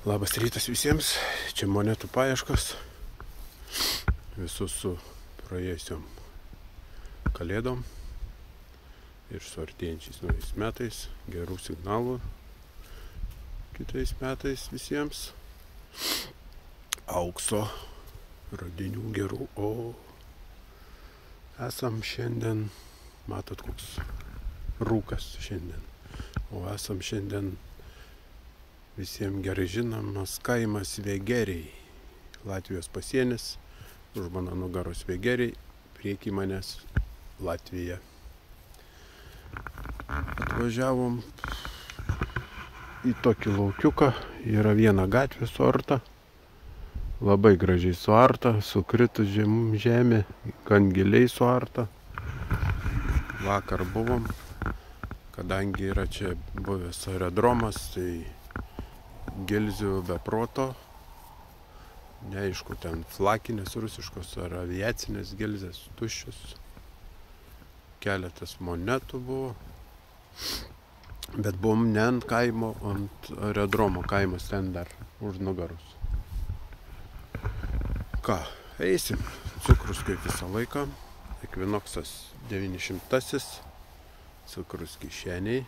Labas rytas visiems, čia monetų paieškos, visus su praėjusiom kalėdom ir su artėjančiais naujais metais, gerų signalų kitais metais visiems, aukso, radinių gerų, o esam šiandien, matot koks rūkas šiandien, o esam šiandien visiems gerai žinomas kaimas Vegeriai, Latvijos pasienis, už mano nugaros Vegeriai, prieky manęs Latvija. Atvažiavom į tokį laukiuką, yra viena gatvė suarta, labai gražiai suarta, sukritus žemė, gan giliai suarta. Vakar buvom, kadangi yra čia buvęs aerodromas, tai gilzių be proto, neaišku, ten flakinės rusiškos ar aviacinės gilzės, tuščios, keletas monetų buvo, bet buvom ne ant kaimo, ant aerodromo, kaimas ten dar už nugaros. Ką, eisim, cukrus kaip visą laiką, Equinoxas 900, cukrus kišeniai.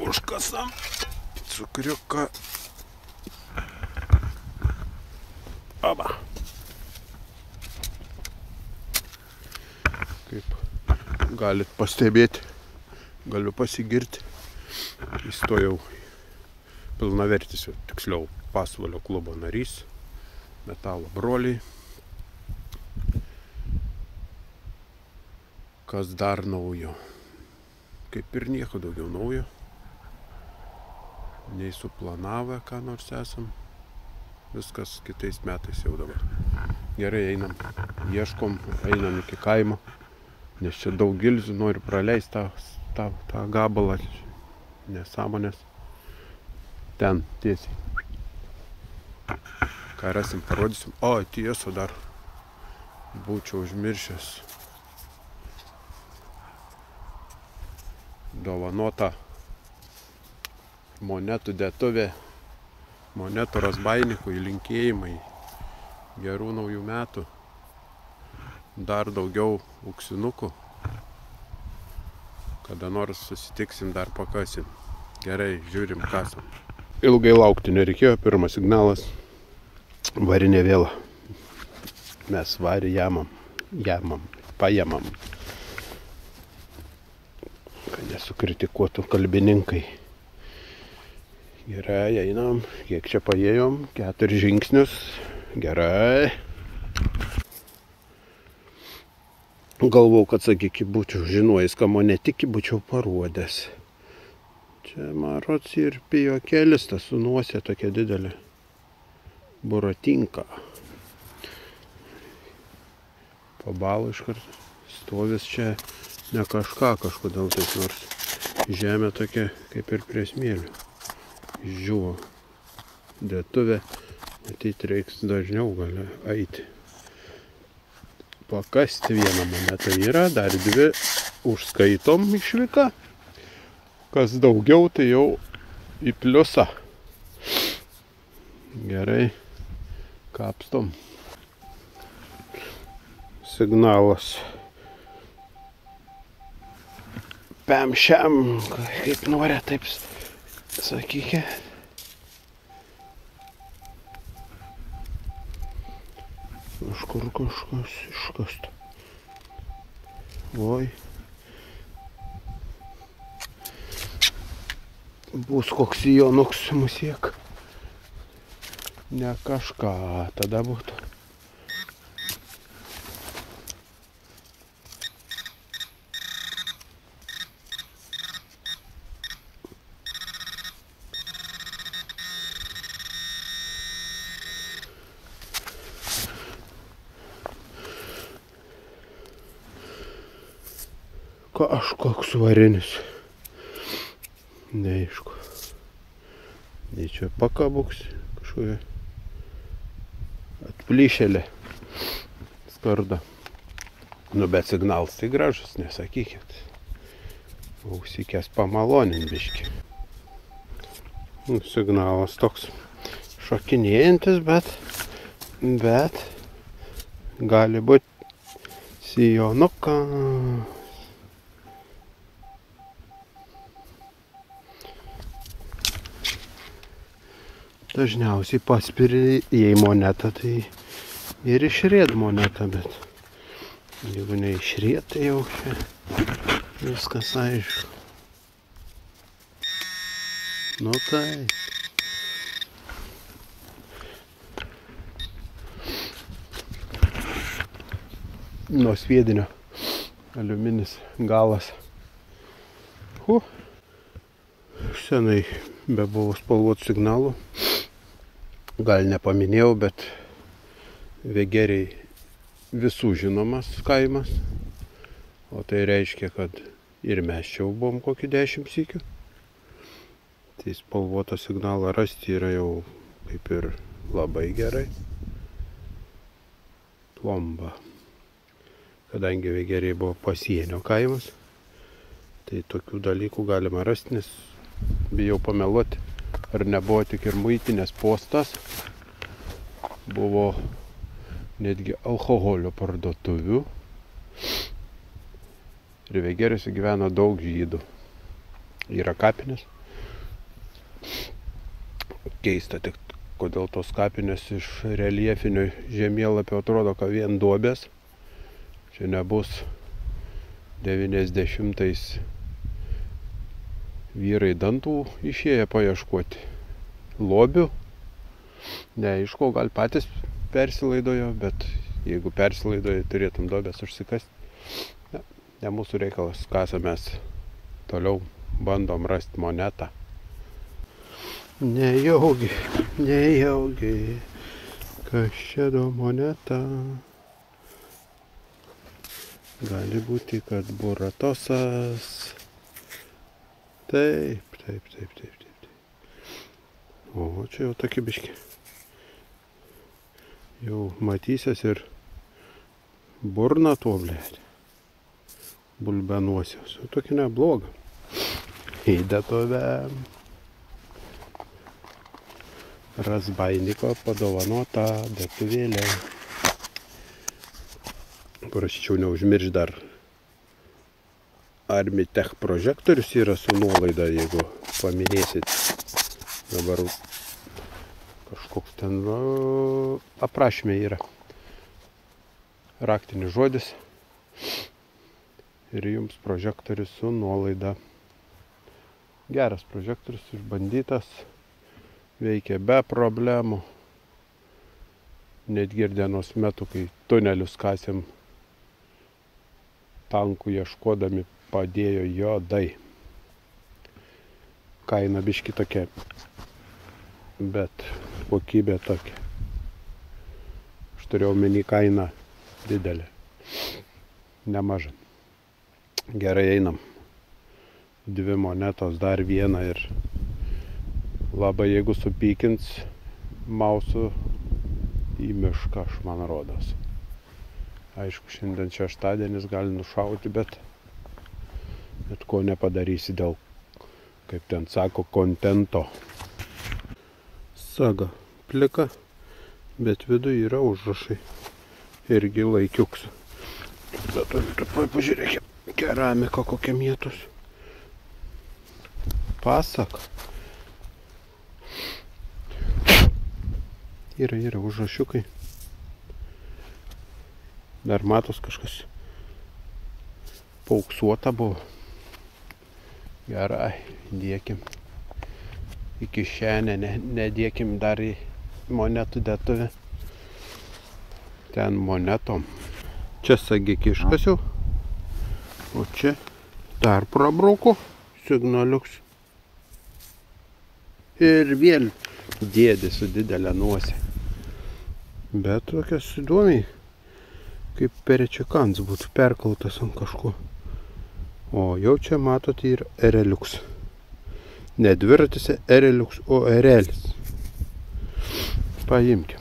Užkasam cukriuką. Aba. Kaip galit pastebėti, galiu pasigirti. Įstojau pilnavertis, tiksliau Pasvalio klubo narys, metalo broliai. Kas dar naujo? Kaip ir nieko daugiau naujo. Nei suplanavę, ką nors esam. Viskas kitais metais jau dabar. Gerai, einam, ieškom, einam iki kaimo, nes čia daug gilzių, noriu praleisti tą gabalą, nesąmonės. Ten, tiesiai. Ką rasim, parodysim. O, tiesa, dar būčiau užmiršęs. Dovanota monetų dėtuvė, monetų razbainikui, linkėjimai, gerų naujų metų, dar daugiau auksinukų, kada nors susitiksim, dar pakasim. Gerai, žiūrim, kasam. Ilgai laukti nereikėjo, pirmas signalas, varinė vėla. Mes varį paėmam, kad nesukritikuotų kalbininkai. Gerai, einam, kiek čia paėjom, 4 žingsnius, gerai. Galvau, kad sakyki, būčiau žinojęs, ką monetiki būčiau parodęs. Čia, marots, ir pijokėlis, ta sunuosė tokia didelė. Buratinka. Pabalo iškart, stovis čia ne kažkodėl taip, nors žemė tokia kaip ir prie smėlio. Žiūvo dėtuvė, matyt, reiks dažniau gali eiti. Pakasti vieną monetą yra, dar 2 užskaitom išvyką. Kas daugiau, tai jau į pliusą. Gerai, kapstom. Signalas. Pem šiam, kaip nori, taip sakykė. Kažkur kažkas iškasta. Oi. Bus koks jonuks musiek. Ne kažką tada būtų. Kažkoks varinis. Neaišku. Nei čia pakabuks kažkokia atplyšėlė skarda. Nu, bet signalas tai gražus, nesakykit. Ausikės pamalonint biškį. Signalas toks šokinėjantis, bet gali būti sijonukas. Dažniausiai paspiri jei monetą, tai ir išrėd monetą, bet jeigu neišrėd, tai jau čia viskas aišku. Nu tai. Nuo sviedinio aliuminis galas. Senai bebuvo spalvotų signalų. Gal nepaminėjau, bet Vegeriai visų žinomas kaimas. O tai reiškia, kad ir mes čia buvom kokį 10 sykių. Tai spalvotą signalą rasti yra jau kaip ir labai gerai. Plomba. Kadangi Vegeriai buvo pasienio kaimas, tai tokių dalykų galima rasti, nes bijau pameluoti, ar nebuvo tik ir muitinės postas, buvo netgi alkoholio parduotuvių. Ir Vegeriuose gyveno daug žydų. Yra kapinės. Keista tik, kodėl tos kapinės iš reljefinio žemėlapio atrodo, kad vien duobės. Čia nebus 90-ais vyrai dantų išėję paieškoti lobių. Neaišku, gal patys persilaidojo, bet jeigu persilaidojo, turėtum duobės užsikasti. Ne mūsų reikalas, kasamės toliau, bandom rasti monetą. Nejaugi, kas čia do moneta. Gali būti, kad buratosas. Taip. O, čia jau tokie biški. Jau matysias ir burna tuo, blėt. Bulbenuosios. Tokia nebloga. Įdėtove. Razbainiko padovanota dėtuvėlė. Prašyčiau neužmiršti dar. Armitech prožektorius yra su nuolaida, jeigu paminėsit. Dabar kažkoks ten aprašymė yra. Raktinis žodis. Ir jums prožektorius su nuolaida. Geras prožektorius, išbandytas. Veikia be problemų. Netgi ir dienos metu, kai tunelius kasėm, tankų ieškodami padėjo juodai. Kaina biški tokia, bet kokybė tokia. Aš turėjau omeny kainą didelę, nemažą. Gerai, einam. 2 monetos, dar vieną ir labai jeigu supykins mausų į mišką, aš man rodos. Aišku, šiandien šeštadienis gali nušauti, bet ko nepadarysi dėl, kaip ten sako, kontento. Saga plika, bet viduje yra užrašai. Irgi laikiuks. Bet pažiūrėkime, keramika kokia mėtus. Pasak. Yra užrašiukai. Dar matos kažkas pauksuota buvo. Gerai, dėkim. Į kišenę, nedėkim dar į monetų dėtuvę. Ten monetom. Čia sagikiškas jau. O čia dar prabrauko signaliuks. Ir vėl dėdė su didelė nosė. Bet tokias įdomiai, kaip perečiakans būtų perkaltas ant kažko. O jau čia matote ir ereliuks. Ne dviratis ereliuks, o erelis. Paimkim.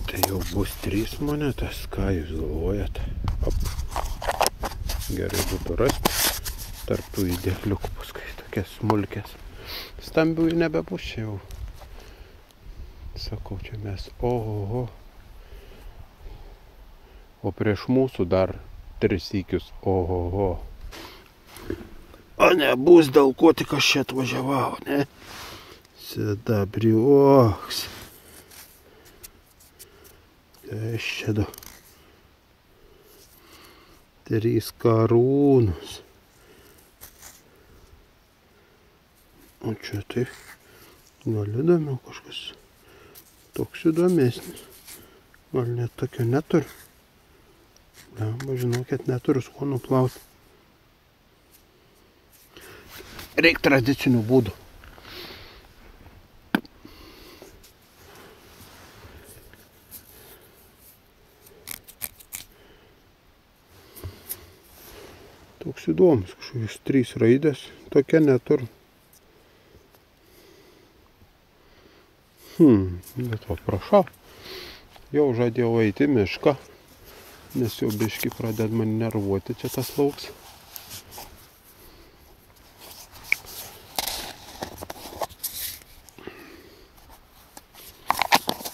Tai jau bus 3 monetas, ką jūs galvojat? Gerai būtų rasti tarptų įdėkliukų paskui, tokias smulkės. Stambių nebebus čia jau. Sakau, čia mes, oho. O prieš mūsų dar 3 sykius, oho. O nebus dėl ko tik aš čia atvažiavau, ne? Sidabrioks. Tai čia 3 karūnus. O čia tai gal įdomiau kažkas. Toks įdomesnis. Gal net tokio neturiu. Žinokit, neturiu su kuo nuplauti. Reik tradicinių būdų. Toks įdomus, kažkokios 3 raidės, tokia neturiu. Bet va, prašau, jau žadėjau eiti į mišką, nes jau biškį pradeda man nervuoti čia tas lauks.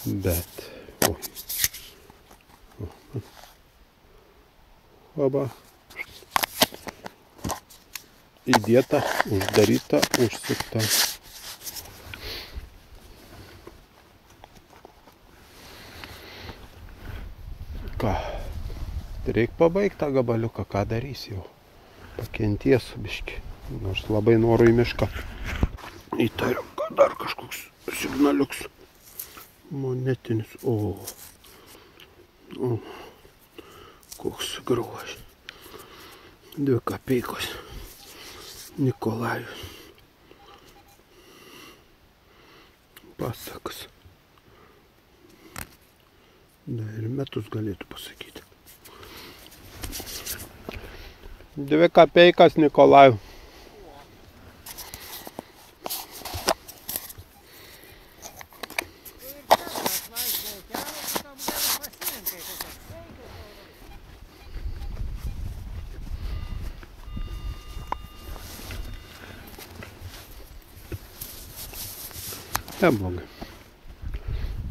Bet, va, įdėta, uždaryta, užsukta. Ką, reik pabaigti tą gabaliuką, ką darys jau. Pakentiesiu biškį, nors labai noriu į mišką. Įtariu, kad dar kažkoks signaliuks monetinis. O, koks grožis. 2 kapeikos. Nikolajus. Pasakas. Da, ir metus galėtų pasakyti. 2 kapeikas, Nikolajų. Neblogai.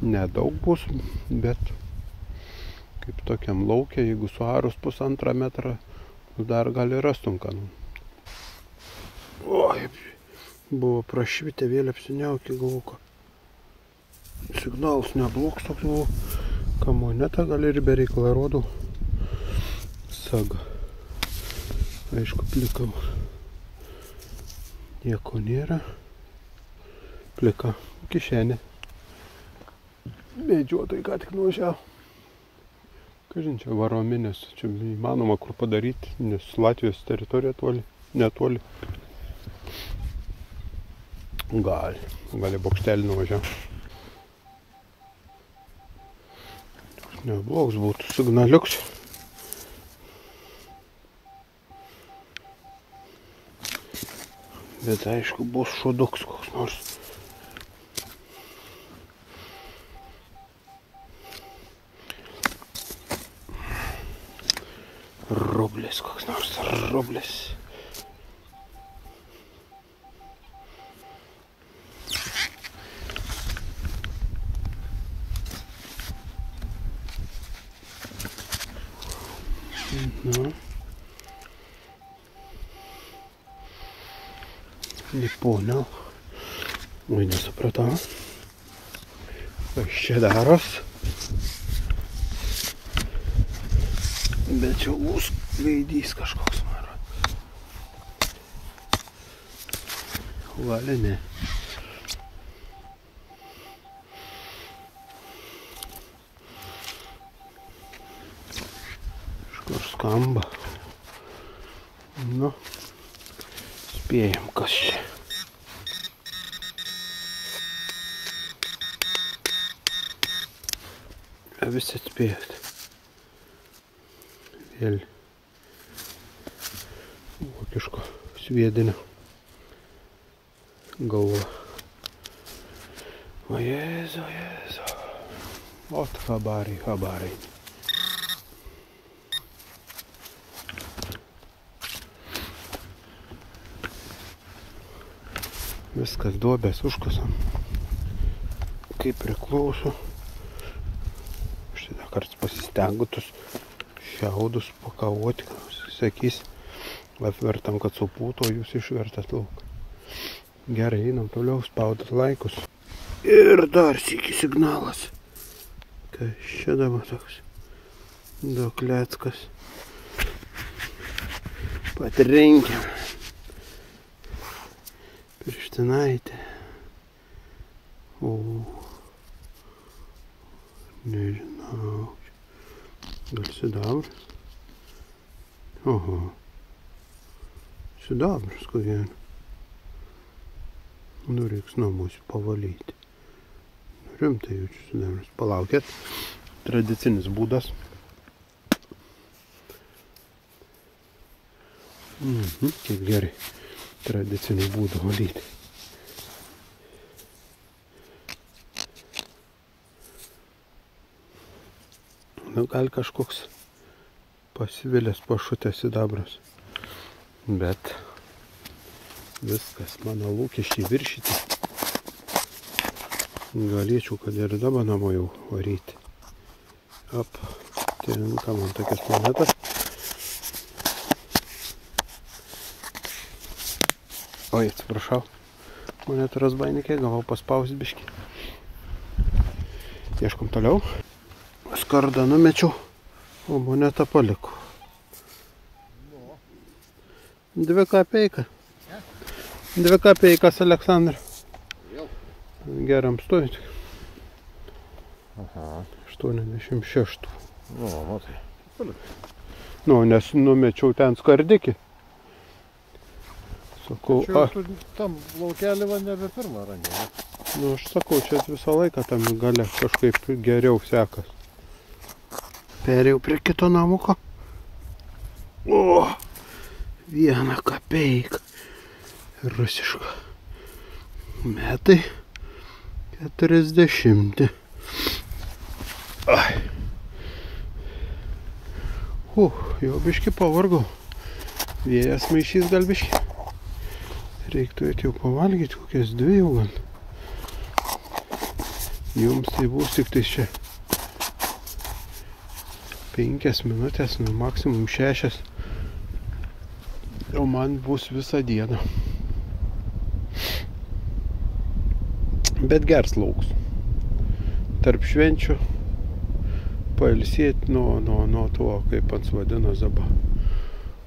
Nedaug bus, bet kaip tokiam lauke, jeigu suarus 1,5 metrą, dar gali rastum ką. Oi, buvo prašvitę, vėl apsiniaukė galvoju. Signalas nebloks toks buvo. Ką monetą gal ir be reikalą rodau. Saga. Aišku, plika. Nieko nėra. Plika kišenė. Medžiotojai ką tik nuvažiavo. Kažin čia varominės, čia įmanoma kur padaryti, nes Latvijos teritorija netoli. Gali bokštelį nuvažiavo. Neblogs būtų signaliuks. Bet aišku, bus šoduks koks nors. Rublis koks nors, rublis. Nu. Nepoňal. Oj, nesupratau. Kas čia daros? Bet čia veidys kažkoks maro. Gali ne. Kažkur skamba. Nu, spėjam kas čia. Visi atspėjot. Vėl vokiško sviedinio galva. O Jėzu, Jėzu. Ot habarai. Viskas duobės užkasam. Kaip priklauso. Šitą kartą pasistengutus šiaudus pakauoti, sakys, apvertam, kad supūto, jūs išvertat lauk. Gerai, einam toliau, spaudat laikus. Ir dar sykį signalas. Kas čia dabar toks? Dokleckas. Patrenkiam. Pirštinaitė. O. Nežinau. Gal sidabras? Oho. Sidabras, ko vien. Nu, reiks namus pavalyti. Rimtai jaučiu sidabras. Palaukėt. Tradicinis būdas. Kaip gerai. Tradicinį būdą valyti. Nu, gal kažkoks pasivilęs pašutęs sidabras. Bet viskas, mano lūkesčiai viršyti. Galėčiau, kad ir dabar namo jau varyti. Tinka man tokias monetas. Oi, atsiprašau. Monetų razbainikai, gavau paspausti biškį. Ieškom toliau. Skardą numečiau, o monetą paliko. 2 kapeiką. 2 kapeikas, Aleksandra. Geram stovit. 86. Matai. Nu, nes numečiau ten skardikį. Sakau, tu tam laukelį va nebe pirmą randė. Nu, aš sakau, čia visą laiką tam gale kažkaip geriau sekas. Perėjau prie kito namuko. O, 1 kapeika. Rusiška. Metai 40. Ai. Jau biškį pavargau. Vėjas maišys gal biškį. Reiktų jau pavalgyti, kokias 2 jau gal. Jums tai bus tik tai čia 5 minutės, nu maksimum 6. O man bus visą dieną. Bet gers lauks. Tarp švenčių pailsėti nuo to, kaip pats vadina Zaba.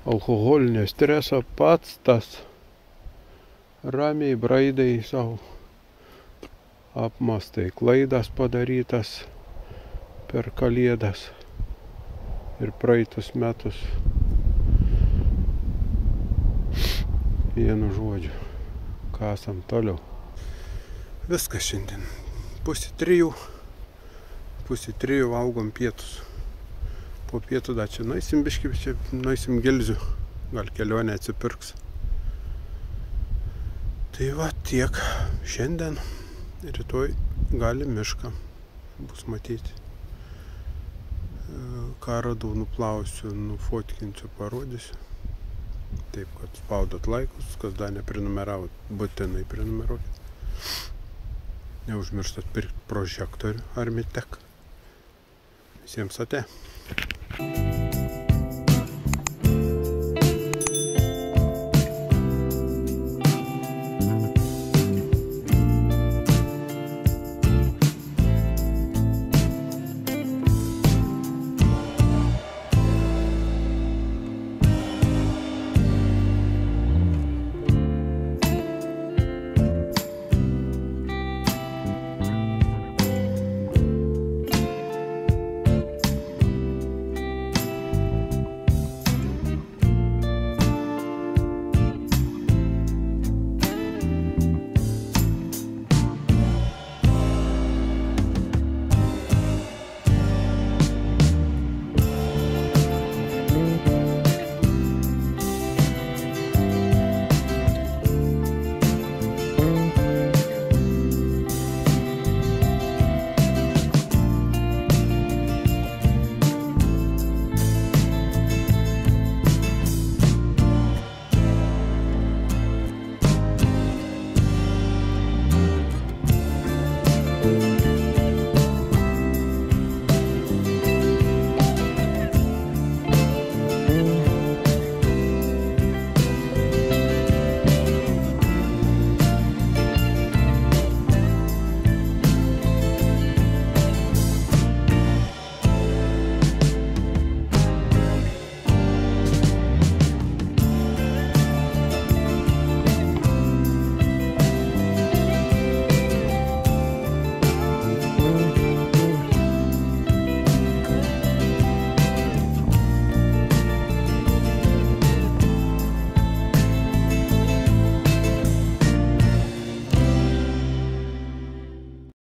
Alkoholinio streso pats tas. Ramiai braidai savo apmastai klaidas padarytas per kalėdas ir praeitus metus. Vienu žodžiu, kasam toliau. Viskas šiandien. 2:30. 2:30 valgom pietus. Po pietų dar čia nueisim biškį, čia nueisim Gilzių. Gal kelionė atsipirks. Tai va tiek šiandien. Rytoj gali mišką bus matyti. Ką radau, nuplausiu, nufotkinsiu, parodysiu. Taip, kad spaudot laikus, kas dar neprenumeravot, būtinai prenumeruokit. Neužmirštat pirkti prožektorių Armitek. Visiems ate.